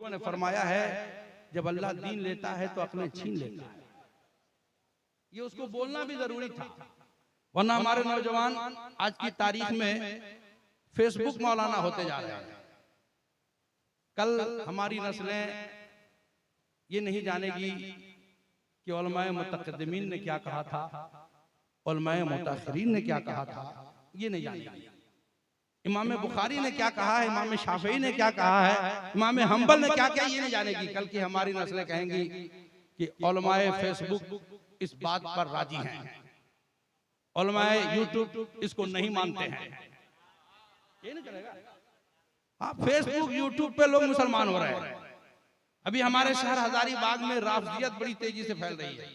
ने फरमाया है जब अल्लाह दीन लेता है तो अपने छीन लेता है। ये उसको बोलना भी जरूरी था, वरना हमारे नौजवान आज की तारीख में फेसबुक मौलाना होते जा रहे हैं। कल हमारी नस्लें ये नहीं जानेगी कि उलमाए मुतक़द्दिमीन ने क्या कहा था, उलमाए मुताखिरीन ने क्या कहा था, ये नहीं जानेगी। इमाम बुखारी ने क्या कहा है, इमाम शाफई ने क्या कहा है, इमाम हम्बल ने क्या किया, ये नहीं जानेगी। कल की हमारी नस्लें कहेंगी कि उलमाए फेसबुक इस बात पर राजी हैं, उलमाए यूट्यूब इसको नहीं मानते हैं। ये नहीं चलेगा। हाँ, फेसबुक यूट्यूब पे लोग मुसलमान हो रहे हैं। अभी हमारे शहर हजारीबाग में राफजियत बड़ी तेजी से फैल रही है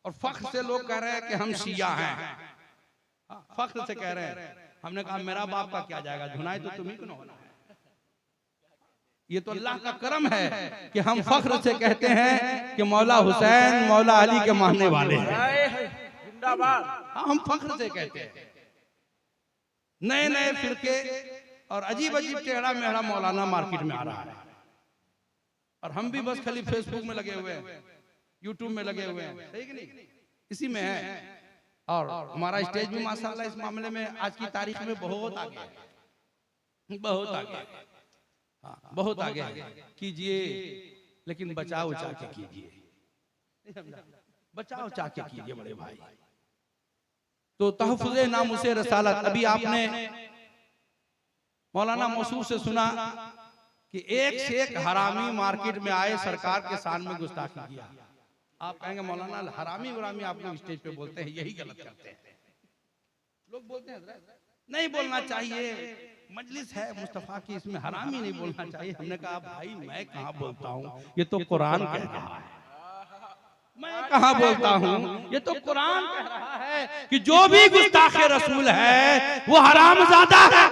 और फख्र से लोग कह रहे हैं कि हम शिया हैं। फख्र से कह रहे हैं। हमने कहा मेरा बाप का क्या जाएगा, धुनाई तो तुम्ही को होना है। ये तो अल्लाह का करम है कि हम फख्र से कहते हैं कि मौला हुसैन मौला अली के मानने वाले हैं। जिंदाबाद। हम फख्र से कहते हैं। नए नए फिरके और अजीब अजीब टेढ़ा मेढ़ा मौलाना मार्केट में आ रहा है और हम भी बस खाली फेसबुक में लगे हुए हैं, यूट्यूब में लगे हुए हैं, सही कि नहीं, इसी में है। और हमारा स्टेज भी माशाल्लाह इस मामले में आज की तारीख में बहुत आगे है, बहुत आगे, हाँ बहुत आगे कीजिए, लेकिन बचाव उचा के कीजिए, बचाव उचा के कीजिए बड़े भाई। तो तहफ़्फ़ुज़े नामुसे रसालत, अभी आपने मौलाना मौसूफ से सुना कि एक से एक हरामी मार्केट में आए, सरकार के सामने गुस्ताखी किया। आप कहेंगे मौलाना हरामी वरामी आप लोग स्टेज पे बोलते हैं, यही गलत करते हैं। लोग बोलते हैं नहीं बोलना चाहिए, मजलिस है मुस्तफा की, इसमें हरामी नहीं बोलना चाहिए। हमने कहा भाई मैं कहाँ बोलता हूँ, ये तो कुरान कह रहा है। मैं कहाँ बोलता हूँ, ये तो कुरान कह रहा है कि जो भी गुस्ताखे रसूल है वो हरामज़ादा है,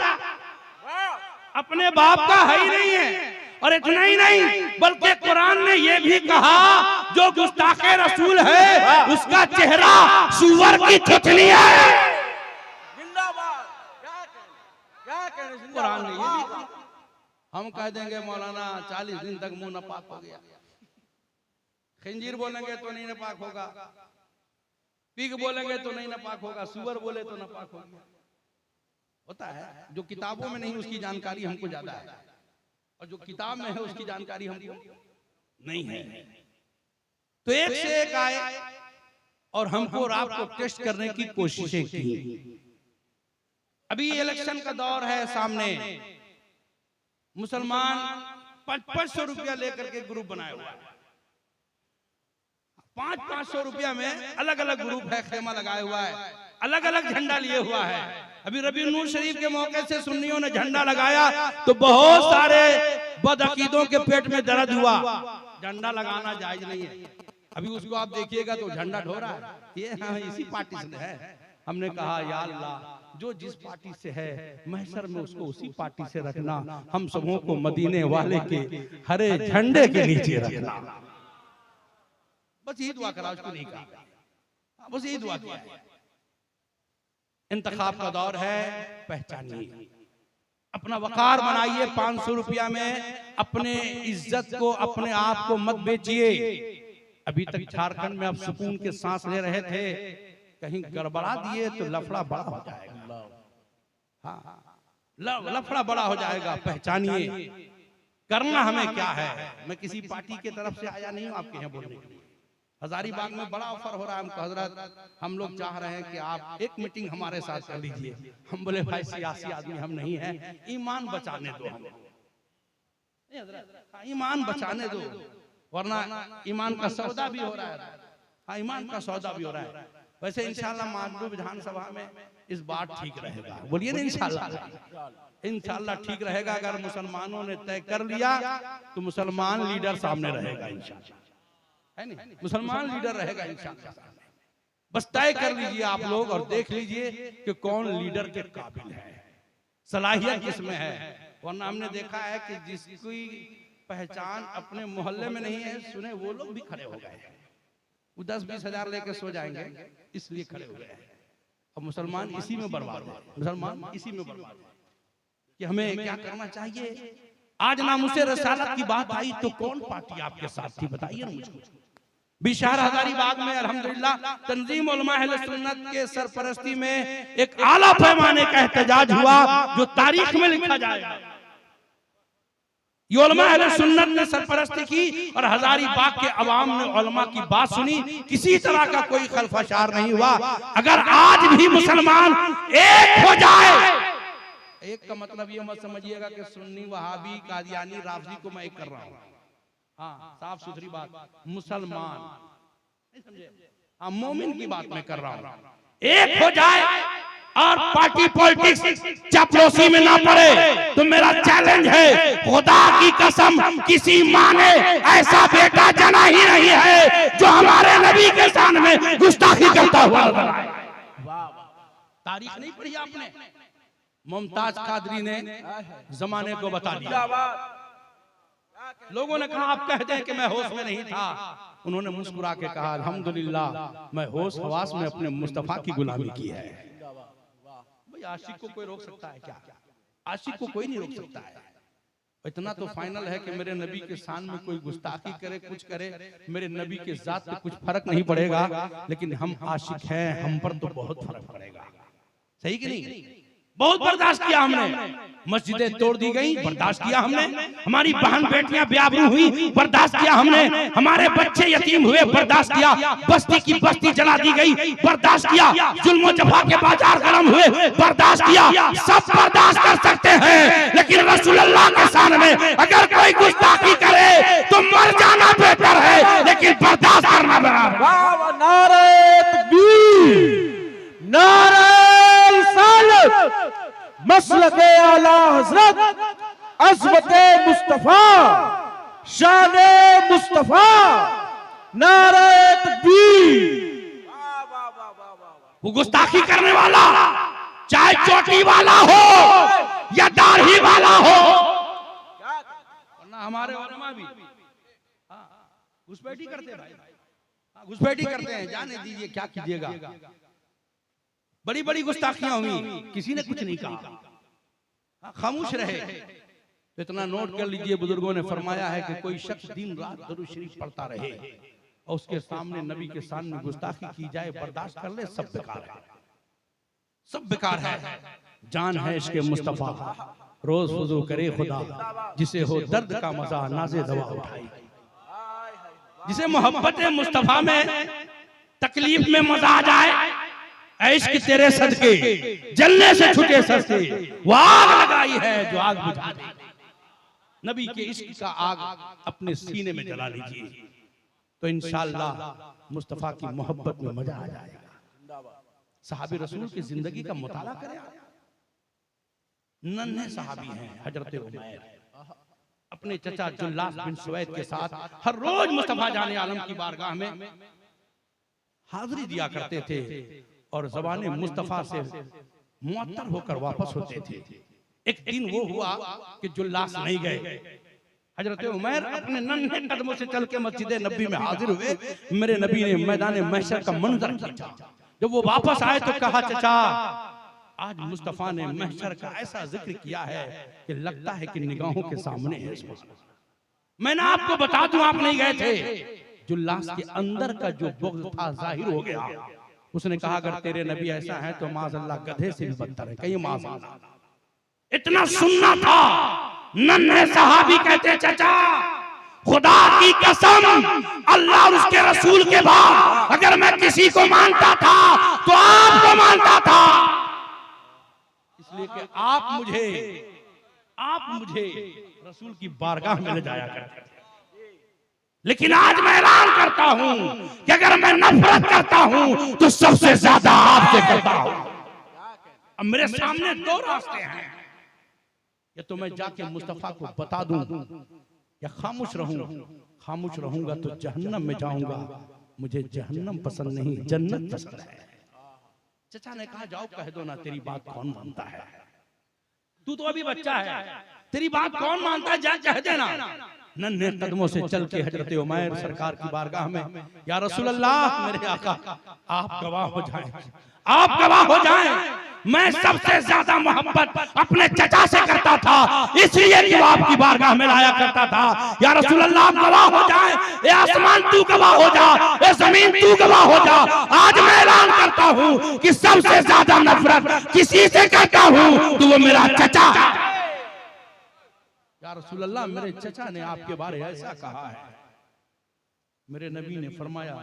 अपने बाप का है ही नहीं है। और इतना ही नहीं बल्कि कुरान ने यह भी कहा जो गुस्ताखे रसूल है उसका चेहरा सूअर की थुथनी है। जिंदाबाद। क्या कहने कुरान ने ये भी कहा। हम कह देंगे मौलाना 40 दिन तक मुंह नापाक हो गया, खंजीर बोलेंगे तो नहीं नापाक होगा, पीक बोलेंगे तो नहीं नापाक होगा, सूअर बोले तो नापाक होगा। होता है जो किताबों में नहीं उसकी जानकारी हमको ज्यादा है और जो किताब में है उसकी जानकारी हमको नहीं है। तो एक से एक आए और हमको और आपको टेस्ट करने की कोशिशें की। अभी इलेक्शन का दौर है सामने, मुसलमान 500 रुपया लेकर के ग्रुप बनाए हुआ है, 500 रुपया में अलग अलग ग्रुप है, खेमा लगाया हुआ है, अलग अलग झंडा लिए हुआ है। अभी रबी नूर शरीफ के मौके से सुन्नियों ने झंडा लगाया तो बहुत सारे बदअकीदों के पेट में दर्द हुआ। झंडा लगाना जायज नहीं है। अभी उसको आप देखिएगा तो झंडा ढो रहा है, ये हाँ इसी पार्टी से है। हमने कहा या अल्लाह जो जिस पार्टी से है महशर में उसको उसी पार्टी से रखना, हम सबों को मदीने वाले के हरे झंडे के नीचे रखना। बस यही दुआ करा, उसको नहीं कहा, बस यही दुआ किया। इंतखाब का दौर है, पहचानिए, अपना वकार बनाइए। 500 रुपया में अपने इज्जत को अपने आप को मत बेचिए। अभी तक झारखंड में आप सुकून के सांस ले रहे थे, कहीं गड़बड़ा दिए तो लफड़ा बड़ा हो जाएगा। हाँ, लफड़ा बड़ा हो जाएगा। पहचानिए, करना हमें क्या है। मैं किसी पार्टी की तरफ से आया नहीं हूं आपके यहाँ बोलने के लिए। हजारीबाग में बड़ा ऑफर हो रहा है हमको, हजरत हम लोग चाह रहे हैं कि आप एक मीटिंग हमारे साथ कर लीजिए। हम बोले भाई सियासी आदमी हम नहीं है, ईमान बचाने दो, हम ईमान बचाने दो, वरना ईमान का सौदा भी हो रहा है। हाँ, ईमान का सौदा भी हो रहा है। वैसे इंशाल्लाह मानडू विधानसभा में इस बार ठीक रहेगा, बोलिए ना इंशाल्लाह। इंशाल्लाह ठीक रहेगा। अगर मुसलमानों ने तय कर लिया तो मुसलमान लीडर सामने रहेगा इंशाल्लाह, है नहीं, मुसलमान लीडर रहेगा इंशाल्लाह। बस तय कर लीजिए आप लोग और देख लीजिए कि कौन लीडर के काबिल है, सलाहियत किसमें है। वरना हमने देखा है कि जिसकी पहचान अपने मोहल्ले में नहीं है, सुने वो लोग भी खड़े हो गए, वो 10-20 हजार लेके सो जाएंगे, इसलिए खड़े हो गए। और मुसलमान इसी में बर्बाद है, मुसलमान इसी में बर्बाद है। कि हमें क्या करना चाहिए, आज नामुसे रसालत की बात आई तो कौन पार्टी आपके साथ थी, बताइए ना मुझको। बिशार हजारीबाग में अल्हम्दुलिल्लाह तंजीम उलमा अहले सुन्नत के सरपरस्ती में एक आला पैमाने का एहतजाज हुआ जो तारीख में लिखा जाएगा। ये उलमा अहले सुन्नत ने सरपरस्ती की और हजारीबाग के अवाम ने उलमा की बात सुनी, किसी तरह का कोई खलफशार नहीं हुआ। अगर आज भी मुसलमान एक हो जाए, एक का मतलब ये मत समझिएगा कि सुन्नी वहाबी कादियानी राफजी को मैं एक कर रहा हूं, हाँ साफ सुथरी बात, मुसलमान नहीं समझे, हाँ मोमिन की बात मैं कर रहा हूं। एक हो जाए और पार्टी पॉलिटिक्स चापलूसी में ना पड़े तो मेरा चैलेंज है, खुदा की कसम किसी माँ ने ऐसा बेटा जना ही नहीं है जो हमारे नबी के सामने में गुस्ताखी करता हुआ नजर आए। तारीख नहीं पढ़ी आपने? मुमताज कादरी ने जमाने को बता दिया। लोगों ने कहा आप कहते हैं कि मैं होश में नहीं था, उन्होंने मुस्कुरा के कहा अल्हम्दुलिल्लाह मैं होश हवास में अपने मुस्तफा की गुलामी की है। भाई आशिक को कोई रोक सकता है क्या? आशिक को कोई नहीं रोक सकता है। इतना तो फाइनल है कि मेरे नबी के शान में कोई गुस्ताखी करे, कुछ करे, मेरे नबी के जात पे कुछ फर्क नहीं पड़ेगा, लेकिन हम आशिक हैं, हम पर तो बहुत फर्क पड़ेगा। सही कि नहीं? बहुत बर्दाश्त किया हमने, मस्जिदें तोड़ दी गई, बर्दाश्त किया हमने, हमारी बहन बेटियां बेआबरू हुई, बर्दाश्त किया हमने, हमारे बच्चे यतीम हुए, बर्दाश्त किया, बस्ती की बस्ती जला दी गई, बर्दाश्त किया, जुल्म जफा के बाजार गरम हुए, बर्दाश्त किया। सब बर्दाश्त कर सकते हैं, लेकिन रसूलुल्लाह के शान में अगर कोई गुस्ताखी करे तो मर जाना बेहतर है, लेकिन बर्दाश्त करना बराबर। नारे तकबीर, नारे मसलके आला हजरत, अज़मते मुस्तफा, शाने मुस्तफा, नारे तकबीर। वो गुस्ताखी करने वाला चाहे चोटी वाला हो या दाढ़ी वाला हो, वरना हमारे उलमा भी घुसपैठी करते हैं भाई, घुसपैठी करते हैं, जाने दीजिए क्या कीजिएगा। बड़ी बड़ी गुस्ताखियां हुई, किसी ने कुछ नहीं कहा, खामोश रहे। तो इतना नोट कर लीजिए, बुजुर्गों ने फरमाया है कि कोई शख्स दिन रात दरूद शरीफ पढ़ता रहे और उसके सामने नबी के सामने गुस्ताखी की जाए, बर्दाश्त कर ले, सब बेकार है, सब बेकार है। जान है इसके मुस्तफा, रोज वुज़ू करे खुदा, जिसे हो दर्द का मजा नाज़े दवा उठाई। जिसे मोहब्बत मुस्तफा में तकलीफ में मजा आ जाए, इश्क तेरे सदके जलने से छुटे सस्ते, वो आग लगाई है जो आग बुझा दे। नबी के इश्क का आग अपने सीने में जला लीजिए तो इंशाअल्लाह मुस्तफा की मोहब्बत में मजा आ जाएगा। सहाबी रसूल की जिंदगी का मुताला करें। नन्हे सहाबी हैं हजरत उमैर, अपने चचा जुल्लास बिन सुवैद के साथ हर रोज मुस्तफा जाने आलम की बारगाह में हाजिरी दिया करते थे और ज़बाने मुस्तफा से मुअत्तर होकर वापस होते थे। एक दिन वो हुआ कि जुल्लास नहीं गए, हजरत उमैर अपने नन्हे कदमों से चल के मस्जिद नबी में हाजिर हुए। मेरे नबी ने मैदान महशर का मंजर खींचा। जब वो वापस आए तो कहा चचा आज मुस्तफा ने महशर का ऐसा जिक्र किया है कि लगता है कि निगाहों के सामने है। मैंने आपको बता दूं, आप नहीं गए थे। जुल्लास के अंदर का जो बुग़्ज़ था जाहिर हो गया। उसने कहा अगर तेरे नबी ऐसा है तो माज़अल्लाह गधे से भी बदतर है, कहीं माज़अल्लाह। इतना सुनना था। नन्हे सहाबी कहते चचा खुदा की कसम अल्लाह और उसके रसूल के बाद अगर मैं किसी को मानता था तो आपको मानता था, इसलिए कि आप मुझे रसूल की बारगाह में ले जाया करते थे। लेकिन आज मैं ऐलान करता हूं कि अगर मैं नफरत करता हूं तो सबसे ज्यादा आपसे करता हूं। अब मेरे सामने दो रास्ते हैं, या तो मैं जाके मुस्तफा को बता दूं या खामोश रहूं। खामोश रहूंगा तो जहन्नम में जाऊंगा। मुझे जहन्नम पसंद नहीं, जन्नत पसंद है। चचा ने कहा जाओ कह दो ना, तेरी बात कौन मानता है? तू तो अभी बच्चा है, तेरी बात कौन मानता है, जा कह देना। नन्हे कदमों से चल के हजरत उमैर सरकार की बारगाह में, या रसूल अल्लाह, मेरे आका आप गवाह हो जाएं, आप गवाह हो जाएं, मैं सबसे ज्यादा मोहब्बत अपने चचा से करता था, इसलिए कि वो आपकी बारगाह में लाया करता था। या रसूल अल्लाह आप गवाह हो जाएं, ए आसमान तू गवाह हो जा, ए जमीन तू गवाह हो जा, आज मैं ऐलान करता हूं कि सबसे ज्यादा नफरत किसी से करता हूं तो वो मेरा चचा। या रसूल अल्लाह, मेरे चचा ने आपके बारे में ऐसा कहा है। मेरे नबी ने फरमाया,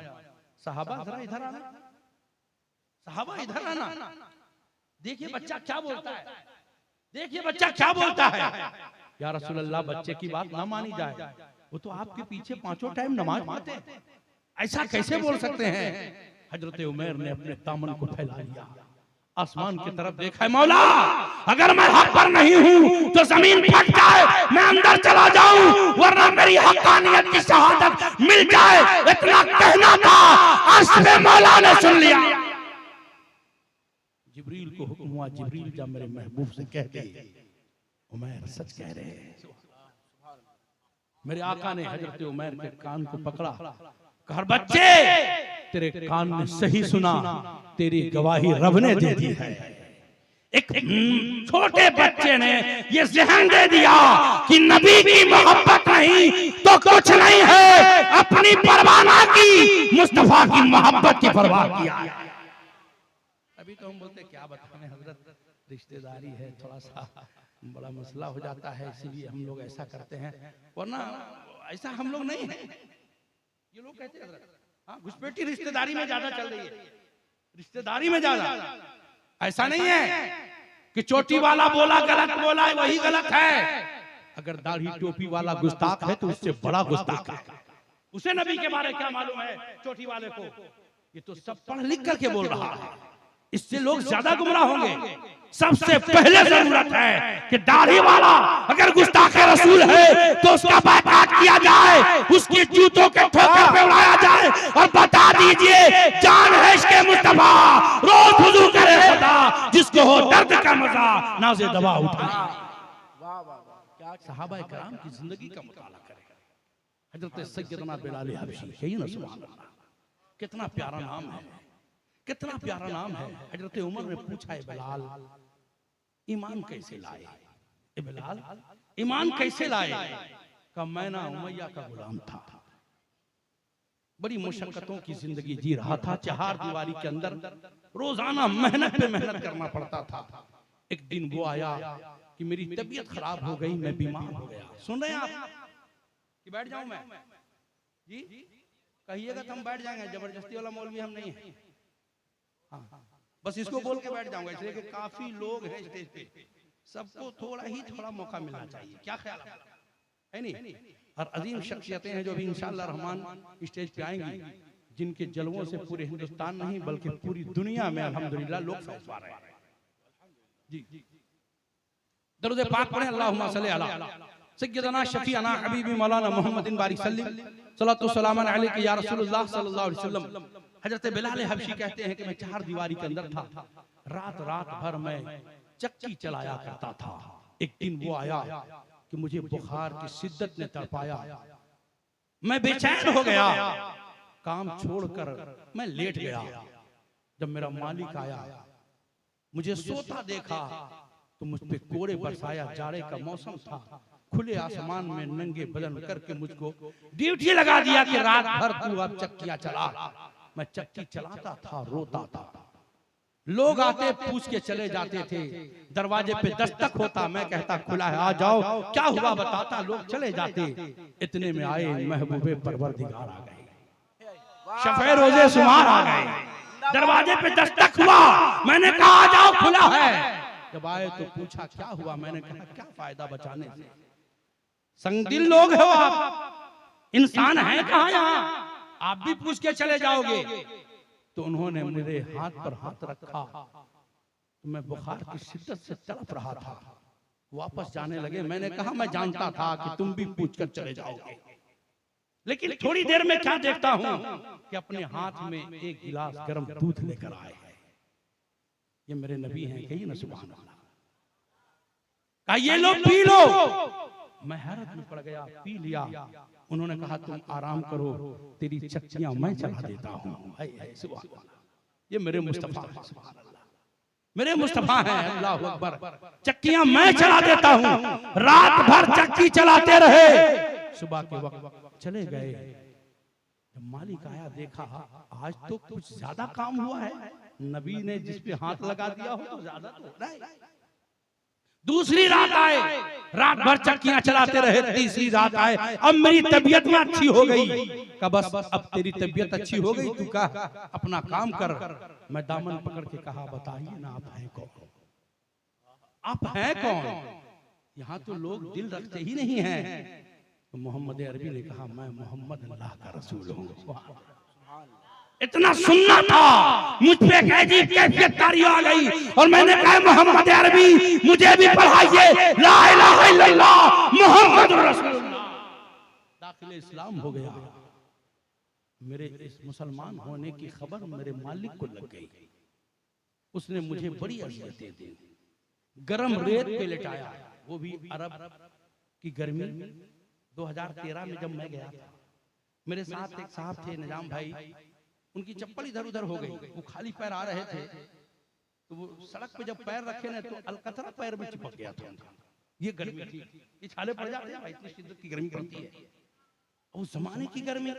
सहाबा जरा इधर आना, सहाबा इधर आना, देखिए बच्चा क्या बोलता है, देखिए बच्चा क्या बोलता है। या रसूल अल्लाह, बच्चे की बात ना मानी जाए, वो तो आपके पीछे पांचों टाइम नमाज पढ़ते हैं, ऐसा कैसे बोल सकते हैं। हजरत उमैर ने अपने दामन को फैला लिया, आसमान की तरफ देखा, मौला अगर मैं हक पर नहीं हूं तो जमीन फट जाए, मैं अंदर चला जाऊं, वरना मेरी हक्कानियत की शहादत मिल जाए। इतना कहना था, अर्श पे मौला ने सुन लिया। जिब्रील को हुक्म हुआ, जिब्रील जा मेरे महबूब से कह दे उमैर सच कह रहे हैं। मेरे आका ने हजरत उमैर के कान को पकड़ा, कहा बच्चे तेरे कान ने सही सुना, तेरी गवाही रब ने दे दी है। एक छोटे बच्चे ने ये ज़हन दे दिया कि नबी की मोहब्बत नहीं तो कुछ नहीं है, अपनी परवाह ना की, मुस्तफा की मोहब्बत की परवाह किया। अभी तो हम बोलते क्या बताने हजरत, रिश्तेदारी है, थोड़ा सा बड़ा मसला हो जाता है, इसीलिए हम लोग ऐसा करते हैं, वरना ऐसा हम लोग नहीं है। ये लोग कहते हैं हाँ घुसपैठी रिश्तेदारी में ज्यादा चल रही है, रिश्तेदारी में ज्यादा। ऐसा नहीं है कि चोटी वाला बोला गलत बोला है वही गलत है, अगर दाढ़ी टोपी वाला गुस्ताख है तो उससे बड़ा गुस्ताख है। उसे नबी के बारे क्या मालूम है चोटी वाले को, ये तो सब पढ़ लिख करके बोल रहा है, इससे लोग ज्यादा गुमराह होंगे। सबसे पहले जरूरत है कि दाढ़ी वाला अगर गुस्ताखे रसूल है तो उसका बायकाट किया जाए, उसकी जूतों के ठोकर पे उड़ाया जाए और बता दीजिए जान है इसके मुस्तफा, रोज वुजू करे खुदा, जिसको हो दर्द का मजा नाज़े दवा उठाए। क्या सहाबा किराम की जिंदगी का मुताला करें। हजरत सैयदना बिलाल हबशी, यही ना सुभान अल्लाह, कितना प्यारा नाम है, कितना प्यारा नाम है। हजरत उमर ने पूछा, है बिलाल ईमान कैसे लाए, ए बिलाल ईमान कैसे लाए। का मैं ना उमैया का गुलाम था, बड़ी मुशक्कतों की जिंदगी जी रहा था, चार दीवारी के अंदर रोजाना मेहनत पे मेहनत करना पड़ता था। एक दिन वो आया कि मेरी तबीयत खराब हो गई, मैं बीमार हो गया। सुन रहे हैं आप कि बैठ जाऊं मैं जी, कहिएगा तो हम बैठ जाएंगे, जबरदस्ती वाला मौलवी हम नहीं है। हाँ, बस इसको बोल के बैठ जाऊंगा, इसलिए कि काफी लोग हैं स्टेज पे, सबको थोड़ा मौका मिलना चाहिए। क्या ख्याल है नहीं? और अजीम शख्सियतें हैं जो भी इंशाअल्लाह रहमान स्टेज पे आएंगी, जिनके जलवों से पूरे हिंदुस्तान नहीं बल्कि पूरी दुनिया में अल्हम्दुलिल्लाह लोग फैज़ पा रहे हैं। जी दरूद पाक पढ़ें, अल्लाहुम्मा सल्ली अला सय्यदना शफीअना हबीबी मौलाना मुहम्मदिन बारिक सल्लल्लाहु सलामन अलैहि या रसूलुल्लाह सल्लल्लाहु अलैहि वसल्लम। हजरत बिलाल हबशी कहते हैं कि मैं चार दीवारी के अंदर था, रात भर मैं चक्की चलाया करता था। एक दिन वो आया कि मुझे बुखार की शिद्दत ने तड़पाया, मैं बेचैन हो गया, काम छोड़कर मैं लेट गया। जब मेरा मालिक आया, मुझे सोता देखा तो मुझ पे कोड़े बरसाया, जाड़े का मौसम था, खुले आसमान में नंगे बदन करके मुझको ड्यूटी लगा दिया कि रात भर तू अब चक्कियां चला। मैं चक्की चलाता था, रोता था, लोग आते पूछ के चले जाते थे, दरवाजे पे दस्तक होता, मैं कहता खुला है आ जाओ, क्या हुआ बताता, लोग चले जाते। इतने में आए महबूबे परवरदिगार आ गए, शफ़े रोज़े शुमार आ गए, दरवाजे पे दस्तक हुआ, मैंने कहा आ जाओ खुला है। जब आए तो पूछा क्या हुआ, मैंने कहा क्या फायदा बचाने से, संगदिल लोग हो आप, इंसान है कहाँ यहाँ, आप भी पूछ के चले जाओगे। तो उन्होंने मेरे हाथ पर हाथ रखा, तो मैं बुखार की शिद्दत से तड़प रहा था, वापस जाने लगे। मैंने कहा मैं जानता था कि तुम भी पूछ कर चले जाओगे, लेकिन थोड़ी देर में क्या देखता हूं कि अपने हाथ में एक गिलास गर्म दूध लेकर आए हैं। ये मेरे नबी हैं, कहिए ना सुभान अल्लाह। कहा ये लो पी लो। मैं हैरत में पड़ गया, पी लिया। उन्होंने कहा तुम आराम करो, तेरी चक्कियां मैं चला देता हूँ। सुभान अल्लाह, ये मेरे मुस्तफा हैं, सुभान अल्लाह, मेरे मुस्तफा हैं, अल्लाह अकबर। चक्कियां मैं चला देता हूँ। रात भर चक्की चलाते रहे, सुबह के वक्त चले गए। जब मालिक आया, देखा आज तो कुछ ज्यादा काम हुआ है, नबी ने जिस पे हाथ लगा दिया हो तो ज्यादा तो हो रहा है। दूसरी रात आए, रात भर चक्कियां चलाते रहे। तीसरी रात आए, अब मेरी तबीयत में अच्छी हो गई। का बस अब तेरी तबीयत अच्छी हो गई, तू का अपना काम कर। मैं दामन पकड़ के कहा बताइए ना, आप हैं कौन? आप हैं कौन? यहाँ तो लोग दिल रखते ही नहीं हैं। तो मोहम्मद अरबी ने कहा मैं मोहम्मद अल्लाह का रसूल हूँ। इतना सुनना था, मुझ पे एक अजीब कैफियत तारी आ गई और मैंने कहा मोहम्मद अरबी मुझे भी पढ़ाइए ला इलाहा इल्लल्लाह मुहम्मद रसूलुल्लाह। दाखिल इस्लाम हो गया। मेरे इस मुसलमान होने की खबर मेरे मालिक को लग गई। उसने मुझे बड़ी अज़ियतें दी, गरम रेत पे लिटाया, वो भी अरब की गर्मी। 2013 में जब मैं गया था, मेरे साथ एक साहब थे निजाम भाई, उनकी चप्पल इधर उधर हो गई, वो खाली पैर आ रहे थे, तो वो सड़क पे जब पैर रखे ना तो अलकतरा पैर में चिपक गया था। ये गर्मी थी, ये छाले पड़ जाते हैं, इतनी शिद्दत की गर्मी पड़ती है। उस जमाने की गर्मी,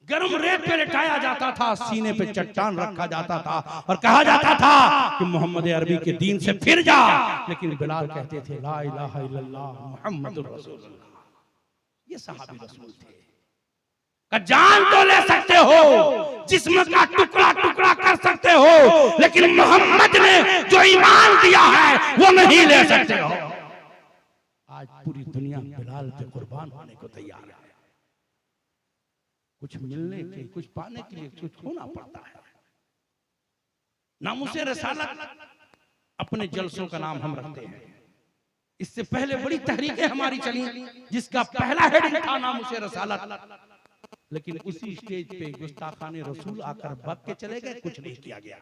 गर्म रेत पे लिटाया जाता था, सीने पे चट्टान रखा जाता था और कहा जाता था कि मोहम्मद अरबी के दीन से फिर जा। लेकिन बिलाल कहते थे ला इलाहा इल्लल्लाह मुहम्मदुर रसूलुल्लाह। ये सहाबी रसूल थे। का जान तो ले सकते हो, जिस्म का टुकड़ा टुकड़ा कर सकते हो, लेकिन मोहम्मद ने जो ईमान दिया है वो नहीं ले सकते हो। आज पूरी दुनिया बिलाल पे कुर्बान होने को तैयार है। कुछ मिलने के, कुछ पाने के लिए कुछ खोना पड़ता है। नामुसे रसालत अपने जलसों का नाम हम रखते हैं। इससे पहले बड़ी तहरीकें हमारी चली, जिसका पहला हेडिंग था नामुसे रसालत। लेकिन उसी स्टेज पे गुस्ताखाने रसूल आकर भाग के चले गए, कुछ नहीं किया गया।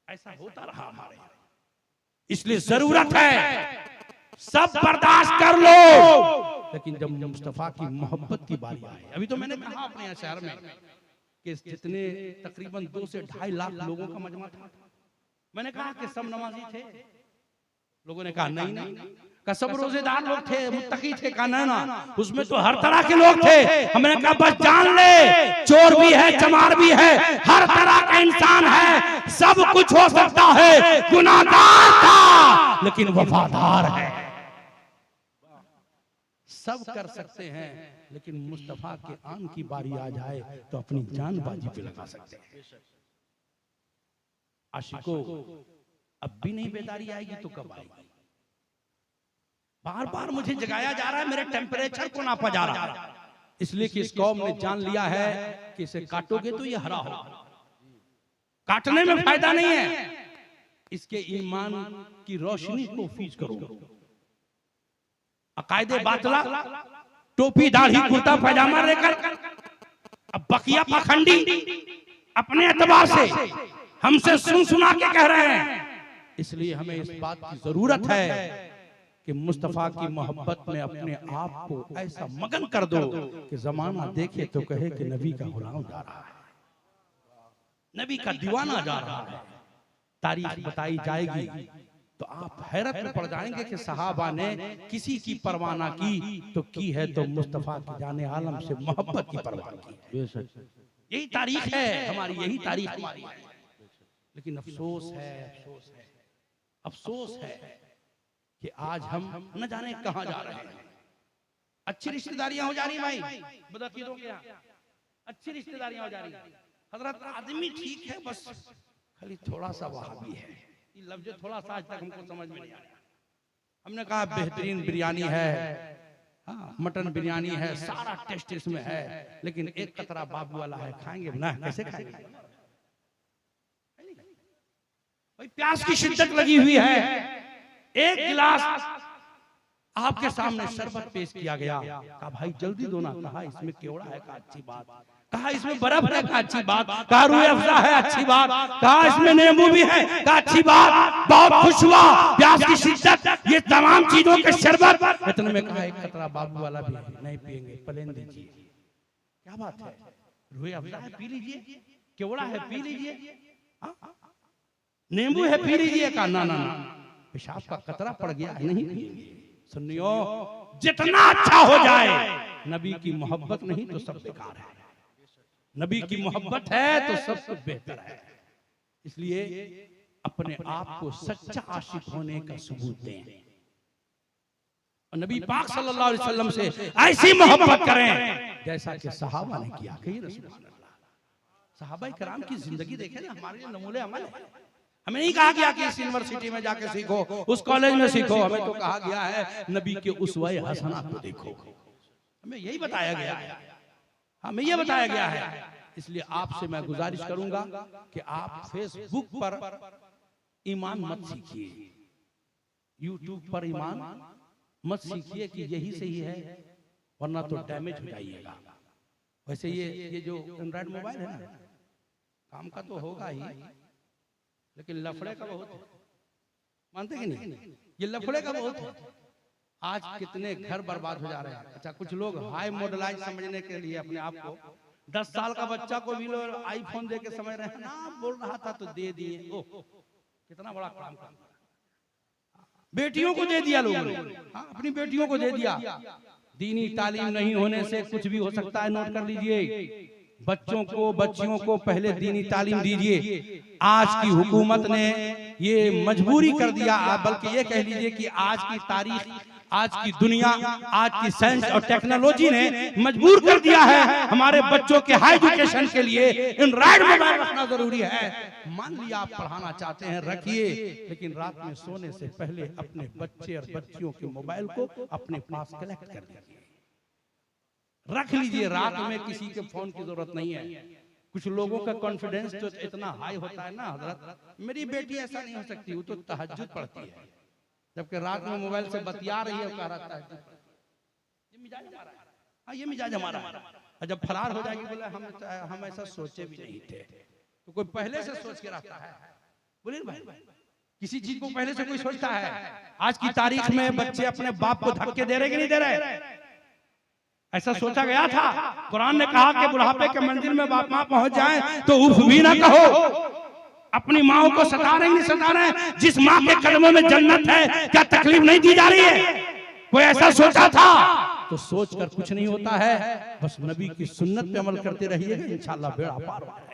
ऐसा होता रहा हमारे। इसलिए जरूरत है सब बर्दाश्त कर लो, लेकिन जब मुस्तफा की मोहब्बत की बारी आए। अभी तो मैंने कहा अपने यहाँ शहर में कि जितने तकरीबन 2 से 2.5 लाख लोगों का मजमा था, मैंने कहा कि सब नमाजी थे। लोगों ने कहा नहीं, का सब रोजेदार लोग थे, मुत्तकी थे। कहा ना, उसमें तो हर तरह के लोग थे। हमने कहा बस जान ले, चोर भी है, चमार भी है, हर तरह का इंसान है, सब कुछ हो सकता है। गुनाहगार था लेकिन वफादार है। सब कर सकते हैं, लेकिन मुस्तफा के आन की बारी आ जाए तो अपनी जान बाजी पे लगा सकते हैं। आशिकों, अब भी नहीं बेदारी आएगी तो कब आएगी? बार बार मुझे जगाया जा रहा है, मेरे टेम्परेचर को नापा जा रहा है, इसलिए कि इस कौम ने जान लिया है कि इसे काटोगे तो ये हरा होगा। काटने में फायदा नहीं है, इसके ईमान की रोशनी को फीज करो। अकायदे बातला, टोपी दाढ़ी कुर्ता पैजामा लेकर अब बकिया पाखंडी अपने एतबार से हमसे सुन सुना के कह रहे हैं। इसलिए हमें इस बात की जरूरत है कि मुस्तफा की मोहब्बत में अपने आप को ऐसा मगन कर दो कि जमाना देखे तो कहे कि नबी का गुलाम जा रहा है, नबी का दीवाना जा रहा है। तारीख बताई जाएगी तो आप हैरत में पड़ जाएंगे कि सहाबा ने किसी की परवाह ना की है तो मुस्तफा की जाने आलम से मोहब्बत की परवाह की। यही तारीख है हमारी, यही तारीख हमारी है। लेकिन अफसोस है कि आज हम न जाने कहां जा रहे हैं। अच्छी रिश्तेदारियां हो जा रही भाई, बदअकीदों के यहाँ अच्छी रिश्तेदारियां हो जा रही। हजरत आदमी ठीक है, बस खाली थोड़ा सा वहाबी है। ये लफ्ज थोड़ा सा आज तक हमको समझ में नहीं आया। हमने कहा बेहतरीन बिरयानी है, हाँ, मटन बिरयानी है, सारा टेस्ट इसमें है, लेकिन एक कतरा बाबू वाला है, खाएंगे ना? कैसे खाएंगे भाई? प्यास की शिद्दत लगी हुई है। एक गिलास आपके सामने शरबत पेश किया गया, कहा भाई जल्दी दो ना। कहा इसमें केवड़ा है, का अच्छी बात। कहा इसमें बर्फ है, कहा अच्छी बात, कहा रूह अफ़ज़ा है, अच्छी बात, कहा इसमें नींबू भी है, कहा अच्छी बात, बहुत खुश हुआ, प्यास की शिद्दत, ये तमाम चीजों के शरबत। इतने में कहा एक कतरा बाबू वाला भी नहीं पिएंगे, प्लेन दीजिए। क्या बात है, रूह अफ़ज़ा है पी लीजिए, केवड़ा है पी लीजिए, नींबू है पी लीजिए। कहा ना ना ना, पेशाब का कतरा पड़ गया है, नहीं पिएंगे। सुनियो, जितना अच्छा हो जाए, नबी की मोहब्बत नहीं तो सब बेकार है, नबी की मोहब्बत है तो सब कुछ बेहतर है। इसलिए अपने आप को सच्चा आशिक होने का सबूत दें और नबी पाक सल्लल्लाहु अलैहि वसल्लम से ऐसी मोहब्बत करें जैसा कि सहाबा ने किया। कहिए ना सुभान अल्लाह। सहाबा किराम की जिंदगी देखें ना, हमारे लिए नमूने अमल है। हमें नहीं कहा गया कि इस यूनिवर्सिटी में जाके सीखो, उस कॉलेज में सीखो, हमें तो कहा गया है नबी के उसवे हसना को देखो। हमें यही बताया गया है, हमें यह बताया गया है। इसलिए आपसे मैं गुजारिश करूंगा कि आप फेसबुक पर ईमान मत सीखिए, यूट्यूब पर ईमान मत सीखिए कि यही सही है, वरना तो डैमेज हो जाइएगा। वैसे ये जो एंड्रॉइड मोबाइल है ना, काम का तो होगा ही, लेकिन लफड़े का बहुत है, मानते कि नहीं? ये लफड़े का बहुत है। आज कितने घर बर्बाद हो जा रहे हैं। अच्छा, कुछ लोग हाई मॉडलाइज समझने के लिए अपने आप को, 10 साल का बच्चा को भी लोग आईफोन दे के समझ रहे हैं ना, बोल रहा था तो दे दिए। ओह, कितना बड़ा काम कर, बेटियों को दे दिया लोगों ने। हाँ, अपनी बेटियों को दे दिया। दीनी तालीम नहीं होने से कुछ भी हो सकता है, नोट कर लीजिए। बच्चियों को पहले दीनी तालीम दीजिए। आज की हुकूमत ने ये मजबूरी कर दिया, बल्कि ये कह लीजिए कि आज की तारीख, आज की दुनिया, आज की साइंस और टेक्नोलॉजी ने मजबूर कर दिया है हमारे बच्चों के हाई एजुकेशन के लिए एंड्रॉइड मोबाइल रखना जरूरी है। मान लिया आप पढ़ाना चाहते हैं, रखिए, लेकिन रात में सोने से पहले अपने बच्चे और बच्चियों के मोबाइल को अपने पास कलेक्ट कर दीजिए, रख लीजिए। रात में किसी के फोन की जरूरत नहीं है। कुछ लोगों का कॉन्फिडेंस तो इतना हाई होता है ना, हजरत मेरी बेटी ऐसा नहीं हो सकती, वो तो तहज्जुद पढ़ती है, जबकि रात में मोबाइल से बतिया रही है, कह रहा है ये मिजाज हमारा है। हाँ, ये मिजाज हमारा है। और जब फरार हो जाएगी बोले हम ऐसा सोचे भी नहीं थे। तो कोई पहले से सोच के रखता है, बोलिए भाई, किसी चीज को पहले से कोई सोचता है? आज की तारीख में बच्चे अपने बाप को धक्के दे रहे कि नहीं दे रहे? ऐसा सोचा गया था। कुरान ने कहा कि बुढ़ापे के मंजिल में बाप माँ पहुंच जाएं तो उफ भी ना कहो। अपनी माओ को सता रहे नहीं सता रहे? जिस माँ के कदमों में जन्नत है, क्या तकलीफ नहीं दी जा रही है? कोई ऐसा सोचा था? तो सोच कर कुछ नहीं होता है, बस नबी की सुन्नत पे अमल करते रहिएगा, इंशाअल्लाह बेड़ा पार हो जाएगा।